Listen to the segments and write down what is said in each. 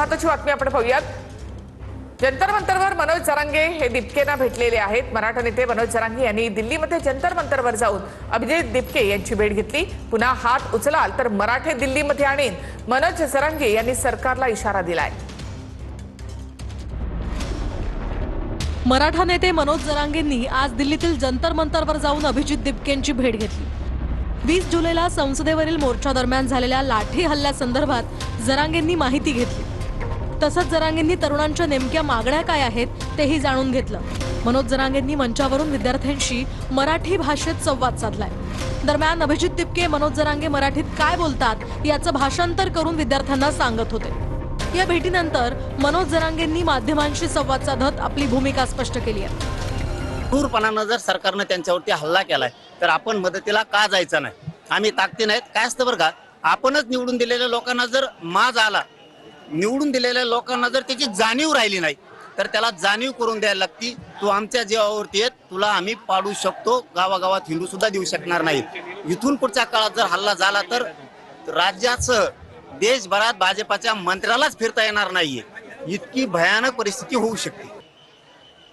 महत्त्वाची बातमी आपण पाहूयात। जंतर मंतरवर मनोज जरांगे हे दिपकेंना भेटलेले आहेत। मराठा नेते मनोज जरांगे यांनी दिल्लीमध्ये जंतर मंतरवर जाऊन अभिजित दिपके यांची भेट घेतली। पुन्हा हात उचलाल तर मराठे दिल्लीमध्ये आणीन, मनोज जरांगे यांनी सरकारला इशारा दिलाय। मराठा नेते मनोज जरांगेंनी आज दिल्लीतील जंतर मंतरवर जाऊन अभिजित दिपकेंची भेट घेतली। 20 जुलैला संसदेवरील मोर्चा दरम्यान झालेल्या लाठी हल्ल्यासंदर्भात जरांगेंनी माहिती घेतली। तसंच जरांगेंनी तरुणांच्या नेमक्या मागण्या काय आहेत तेही जाणून घेतलं। मनोज जरांगेंनी मंचावरून विद्यार्थ्यांशी मराठी भाषेत संवाद साधलाय। दरम्यान अभिजित दिपके मनोज जरांगे मराठीत काय बोलतात याचं भाषांतर करून विद्यार्थ्यांना सांगत होते। या भेटीनंतर मनोज जरांगेंनी माध्यमांशी संवाद साधत आपली भूमिका स्पष्ट केली आहे। क्रूरपणानं जर सरकारने त्यांच्यावरती हल्ला केलाय तर आपण मदतीला का जायचं नाही? आम्ही ताकदी नाहीत काय असतं बरं का? आपणच निवडून दिलेल्या लोकांना जर माज आला, निवडून दिलेल्या लोकांना जर त्याची जाणीव राहिली नाही तर त्याला जाणीव करून द्यायला लागती। तू आमच्या जीवावरती येत, तुला आम्ही पाडू शकतो, गावागावात हिंदू सुद्धा देऊ शकणार नाही। इथून पुढच्या काळात जर हल्ला झाला तर राज्याचं देशभरात भाजपाच्या मंत्र्यालाच फिरता येणार नाहीये, इतकी भयानक परिस्थिती होऊ शकते।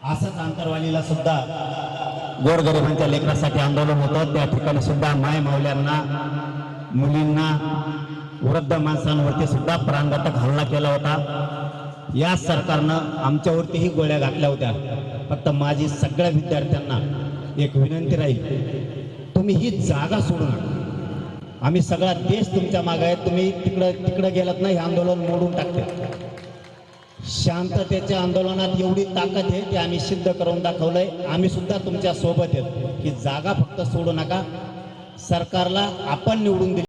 असंच आंतरवालीला सुद्धा गोरगरिबांच्या लेकरासाठी आंदोलन होतं, त्या ठिकाणी सुद्धा माय मावल्यांना, मुलींना, वृद्ध माणसांवरती सुद्धा प्राणघातक हल्ला केला होता। या सरकारनं आमच्यावरतीही गोळ्या घातल्या होत्या। फक्त माझी सगळ्या विद्यार्थ्यांना एक विनंती राहील, तुम्ही ही जागा सोडू नका। आम्ही सगळा देश तुमच्या मागे आहे, तुम्ही तिकडे गेलात नाही, हे आंदोलन मोडून टाकते। शांततेच्या आंदोलनात एवढी ताकद आहे ते आम्ही सिद्ध करून दाखवलंय। आम्ही सुद्धा तुमच्या सोबत आहेत, ही जागा फक्त सोडू नका। सरकारला आपण निवडून दिली।